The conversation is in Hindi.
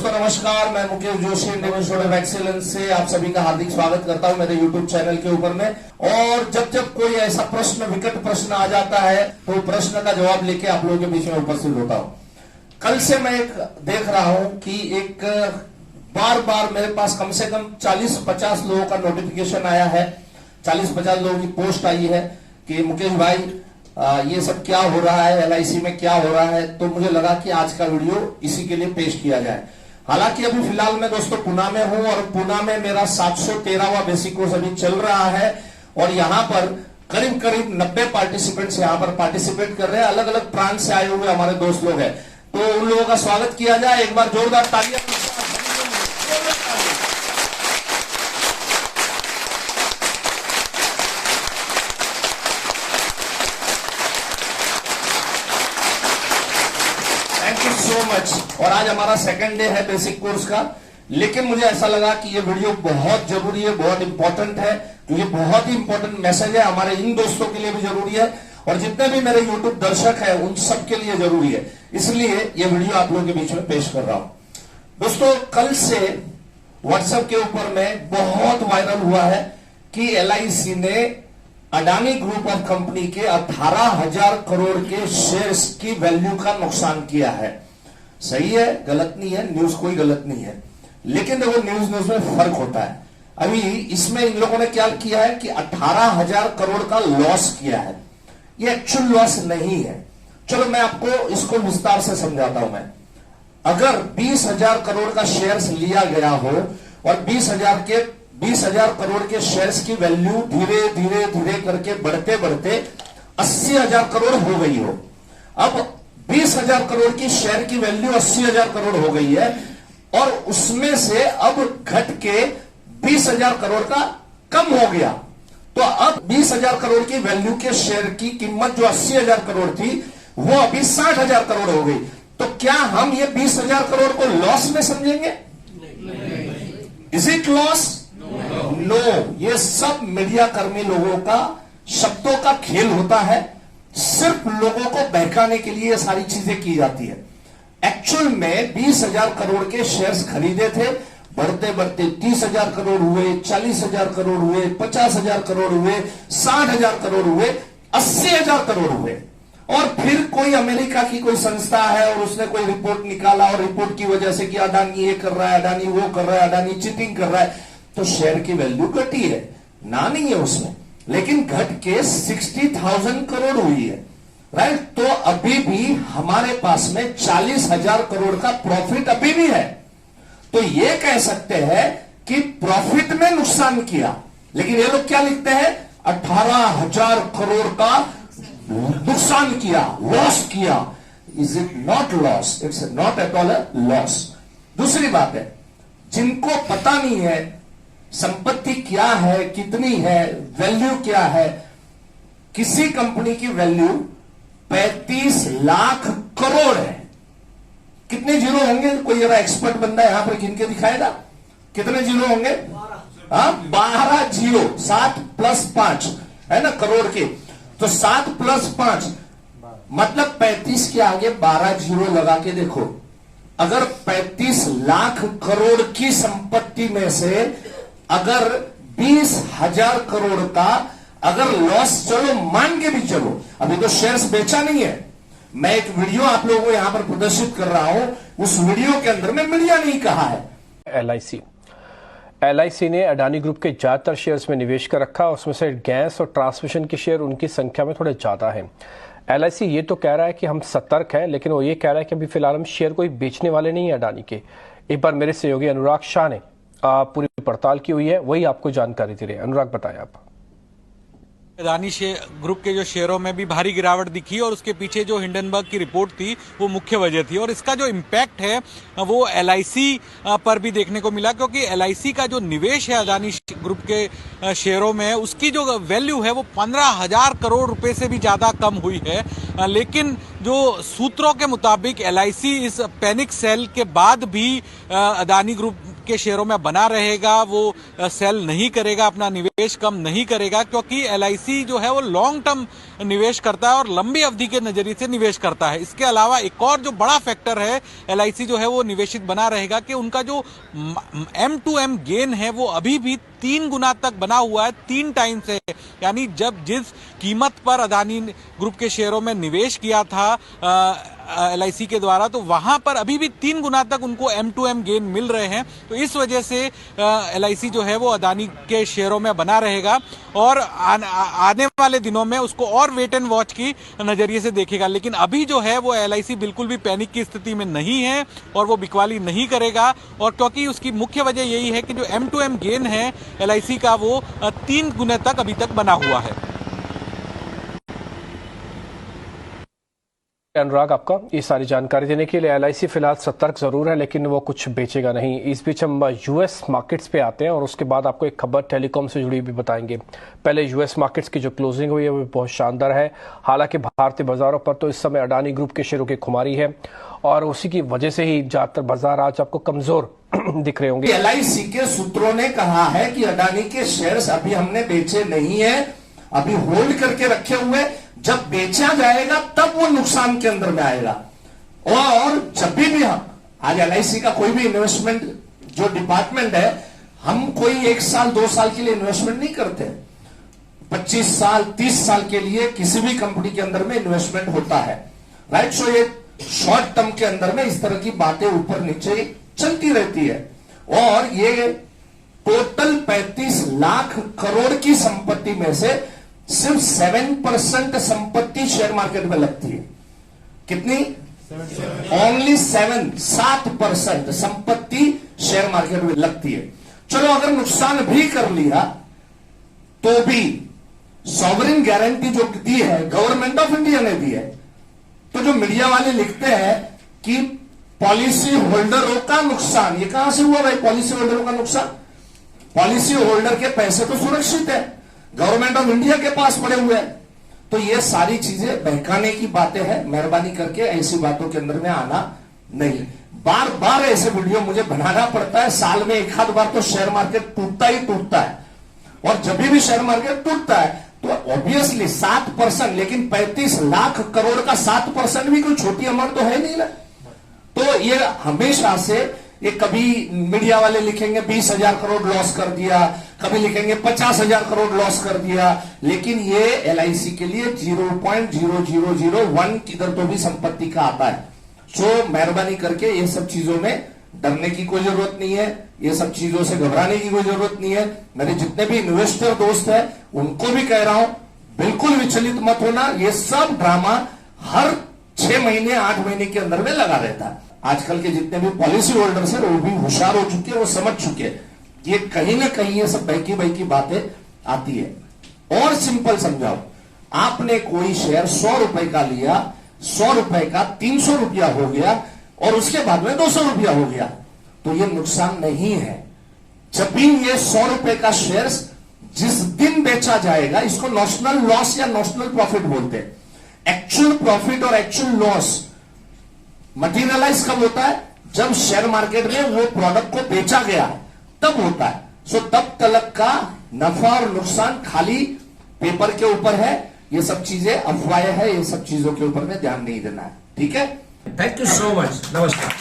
दोस्तों नमस्कार, मैं Mukesh Joshi Indian institute of excellence से आप सभी का हार्दिक स्वागत करता हूं मेरे यूट्यूब चैनल के ऊपर में। और जब जब कोई ऐसा प्रश्न, विकट प्रश्न आ जाता है तो प्रश्न का जवाब लेके आप लोगों के बीच में उपस्थित होता हूं। कल से मैं एक देख रहा हूं कि एक बार बार मेरे पास कम से कम 40-50 लोगों का नोटिफिकेशन आया है, 40-50 लोगों की पोस्ट आई है कि मुकेश भाई ये सब क्या हो रहा है, एलआईसी में क्या हो रहा है। तो मुझे लगा कि आज का वीडियो इसी के लिए पेश किया जाए। हालांकि अभी फिलहाल मैं दोस्तों पुणे में हूं और पुणे में मेरा 713वां बेसिक कोर्स अभी चल रहा है और यहां पर करीब करीब 90 पार्टिसिपेंट्स यहां पर पार्टिसिपेट कर रहे हैं। अलग अलग प्रांत से आए हुए हमारे दोस्त लोग हैं, तो उन लोगों का स्वागत किया जाए। एक बार जोरदार तालियां। Thank you so much. और आज हमारा सेकंड डे है बेसिक कोर्स का, लेकिन मुझे ऐसा लगा कि ये वीडियो बहुत जरूरी है, बहुत इंपॉर्टेंट है, क्योंकि बहुत ही इंपॉर्टेंट मैसेज है हमारे इन दोस्तों के लिए भी जरूरी है और जितने भी मेरे यूट्यूब दर्शक है उन सब के लिए जरूरी है। इसलिए ये वीडियो आप लोगों के बीच में पेश कर रहा हूं। दोस्तों कल से व्हाट्सएप के ऊपर में बहुत वायरल हुआ है कि एलआईसी ने अडानी ग्रुप ऑफ कंपनी के 18,000 करोड़ के शेयर्स की वैल्यू का नुकसान किया है। सही है, गलत नहीं है, न्यूज कोई गलत नहीं है, लेकिन देखो न्यूज में फर्क होता है। अभी इसमें इन लोगों ने क्या किया है कि 18,000 करोड़ का लॉस किया है। ये एक्चुअल लॉस नहीं है। चलो मैं आपको इसको विस्तार से समझाता हूं। मैं अगर 20,000 करोड़ का शेयर्स लिया गया हो और 20,000 करोड़ के शेयर्स की वैल्यू धीरे धीरे धीरे करके बढ़ते बढ़ते 80,000 करोड़ हो गई हो। अब 20,000 करोड़ की शेयर की वैल्यू 80,000 करोड़ हो गई है और उसमें से अब घट के 20,000 करोड़ का कम हो गया। तो अब 20,000 करोड़ की वैल्यू के शेयर की कीमत जो 80,000 करोड़ थी वो अभी 60,000 करोड़ हो गई। तो क्या हम ये 20,000 करोड़ को लॉस में समझेंगे? Is it loss? नो। ये सब मीडिया कर्मी लोगों का शब्दों का खेल होता है। सिर्फ लोगों को बहकाने के लिए ये सारी चीजें की जाती है। एक्चुअल में 20,000 करोड़ के शेयर्स खरीदे थे, बढ़ते बढ़ते 30,000 करोड़ हुए, 40,000 करोड़ हुए, 50,000 करोड़ हुए, 60,000 करोड़ हुए, 80,000 करोड़ हुए। और फिर कोई अमेरिका की कोई संस्था है और उसने कोई रिपोर्ट निकाला और रिपोर्ट की वजह से कि अडानी ये कर रहा है, अडानी वो कर रहा है, अडानी चीटिंग कर रहा है, तो शेयर की वैल्यू घटी है ना, नहीं है उसमें, लेकिन घट के 60,000 करोड़ हुई है। राइट। तो अभी भी हमारे पास में 40,000 करोड़ का प्रॉफिट अभी भी है। तो ये कह सकते हैं कि प्रॉफिट में नुकसान किया, लेकिन ये लोग क्या लिखते हैं? 18,000 करोड़ का नुकसान किया, लॉस किया। Is it not loss? It's not at all a loss. दूसरी बात है, जिनको पता नहीं है संपत्ति क्या है, कितनी है, वैल्यू क्या है, किसी कंपनी की वैल्यू 35 लाख करोड़ है। कितने जीरो होंगे? कोई जरा एक्सपर्ट बंदा यहां पर गिन के दिखाएगा कितने जीरो होंगे? 12 जीरो। 7 + 5 है ना करोड़ के, तो 7 + 5 मतलब 35 के आगे 12 जीरो लगा के देखो। अगर 35 लाख करोड़ की संपत्ति में से अगर 20,000 करोड़ का अगर लॉस, चलो मान के भी चलो, अभी तो शेयर्स बेचा नहीं है। मैं एक वीडियो आप लोगों को यहां पर प्रदर्शित कर रहा हूं, उस वीडियो के अंदर में मीडिया नहीं कहा है। एलआईसी ने अडानी ग्रुप के ज्यादातर शेयर्स में निवेश कर रखा, उसमें से गैस और ट्रांसमिशन के शेयर उनकी संख्या में थोड़े ज्यादा है। एलआईसी ये तो कह रहा है कि हम सतर्क हैं, लेकिन वो ये कह रहा है कि अभी फिलहाल हम शेयर कोई बेचने वाले नहीं है अडानी के। एक बार मेरे सहयोगी अनुराग शाह ने पूरी पड़ताल की हुई है, वही आपको जानकारी दे रहे हैं। अनुराग बताएं आप। अडानी ग्रुप के जो शेयरों में भी भारी गिरावट दिखी और उसके पीछे जो हिंडनबर्ग की रिपोर्ट थी वो मुख्य वजह थी और इसका जो इम्पैक्ट है वो एलआईसी पर भी देखने को मिला, क्योंकि एलआईसी का जो निवेश है अडानी ग्रुप के शेयरों में उसकी जो वैल्यू है वो 15,000 करोड़ रुपए से भी ज्यादा कम हुई है। लेकिन जो सूत्रों के मुताबिक एलआईसी इस पैनिक सेल के बाद भी अडानी ग्रुप के शेयरों में बना रहेगा, वो सेल नहीं करेगा, अपना निवेश कम नहीं करेगा, क्योंकि एलआईसी जो है वो लॉन्ग टर्म निवेश करता है और लंबी अवधि के नजरिए से निवेश करता है। इसके अलावा एक और जो बड़ा फैक्टर है, एलआईसी जो है वो निवेशित बना रहेगा कि उनका जो M2M गेन है वो अभी भी 3 गुना तक बना हुआ है, 3 टाइम से। यानी जब जिस कीमत पर अदानी ग्रुप के शेयरों में निवेश किया था एलआईसी के द्वारा, तो वहां पर अभी भी 3 गुना तक उनको M2M गेन मिल रहे हैं। तो इस वजह से एलआईसी जो है वो अदानी के शेयरों में बना रहेगा और आने वाले दिनों में उसको और वेट एंड वॉच की नजरिए से देखेगा। लेकिन अभी जो है वो एलआईसी बिल्कुल भी पैनिक की स्थिति में नहीं है और वो बिकवाली नहीं करेगा, और क्योंकि उसकी मुख्य वजह यही है कि जो M2M गेन है एलआईसी का वो 3 गुने तक अभी तक बना हुआ है। अनुराग, आपका ये सारी जानकारी देने के लिए। एलआईसी फिलहाल सतर्क जरूर है लेकिन वो कुछ बेचेगा नहीं। इस बीच हम यूएस मार्केट्स पे आते हैं और उसके बाद आपको एक खबर टेलीकॉम से जुड़ी भी बताएंगे। पहले यूएस मार्केट्स की जो क्लोजिंग हुई है वो बहुत शानदार है। हालांकि भारतीय बाजारों पर तो इस समय अडानी ग्रुप के शेयरों की खुमारी है और उसी की वजह से ही ज्यादातर बाजार आज आपको कमजोर दिख रहे होंगे। एलआईसी के सूत्रों ने कहा है कि अडानी के शेयर्स अभी हमने बेचे नहीं है, अभी होल्ड करके रखे हुए, जब बेचा जाएगा तब वो नुकसान के अंदर में आएगा। और जब भी हम आज एलआईसी का कोई भी इन्वेस्टमेंट जो डिपार्टमेंट है, हम कोई 1 साल 2 साल के लिए इन्वेस्टमेंट नहीं करते, 25 साल 30 साल के लिए किसी भी कंपनी के अंदर में इन्वेस्टमेंट होता है, राइट। सो ये शॉर्ट टर्म के अंदर में इस तरह की बातें ऊपर नीचे चलती रहती है। और ये टोटल 35 लाख करोड़ की संपत्ति में से सिर्फ 7% संपत्ति शेयर मार्केट में लगती है। कितनी? ओनली 7% संपत्ति शेयर मार्केट में लगती है। चलो अगर नुकसान भी कर लिया तो भी सॉवरेन गारंटी जो दी है गवर्नमेंट ऑफ इंडिया ने दी है। तो जो मीडिया वाले लिखते हैं कि पॉलिसी होल्डरों का नुकसान, ये कहां से हुआ भाई पॉलिसी होल्डरों का नुकसान? पॉलिसी होल्डर के पैसे तो सुरक्षित है, गवर्नमेंट ऑफ इंडिया के पास पड़े हुए हैं। तो ये सारी चीजें बहकाने की बातें हैं। मेहरबानी करके ऐसी बातों के अंदर में आना नहीं। बार बार ऐसे वीडियो मुझे बनाना पड़ता है, साल में 1 आध बार तो शेयर मार्केट टूटता ही टूटता है। और जब भी शेयर मार्केट टूटता है तो ऑब्वियसली 7%, लेकिन 35 लाख करोड़ का 7% भी कोई छोटी अमाउंट तो है नहीं ना। तो ये हमेशा से ये कभी मीडिया वाले लिखेंगे 20,000 करोड़ लॉस कर दिया, कभी लिखेंगे 50,000 करोड़ लॉस कर दिया, लेकिन ये एलआईसी के लिए 0.0001 किधर तो भी संपत्ति का आता है। सो मेहरबानी करके ये सब चीजों में डरने की कोई जरूरत नहीं है, ये सब चीजों से घबराने की कोई जरूरत नहीं है। मेरे जितने भी इन्वेस्टर दोस्त हैं उनको भी कह रहा हूं, बिल्कुल विचलित मत होना। ये सब ड्रामा हर 6 महीने 8 महीने के अंदर में लगा रहता है। आजकल के जितने भी पॉलिसी होल्डर्स हैं वो भी होशियार हो चुके हैं, वो समझ चुके हैं कि कहीं ना कहीं ये सब बहकी बातें आती है। और सिंपल समझाओ, आपने कोई शेयर 100 रुपए का लिया, 100 रुपए का 300 रुपया हो गया और उसके बाद में 200 रुपया हो गया, तो ये नुकसान नहीं है। जब भी ये 100 रुपए का शेयर जिस दिन बेचा जाएगा, इसको नॉशनल लॉस या नॉशनल प्रॉफिट बोलते हैं। एक्चुअल प्रॉफिट और एक्चुअल लॉस मटीरियलाइज कब होता है? जब शेयर मार्केट में वो प्रोडक्ट को बेचा गया है तब होता है। सो तब तलक का नफा और नुकसान खाली पेपर के ऊपर है। ये सब चीजें अफवाहें है, ये सब चीजों के ऊपर में ध्यान नहीं देना है। ठीक है, थैंक यू सो मच, नमस्कार।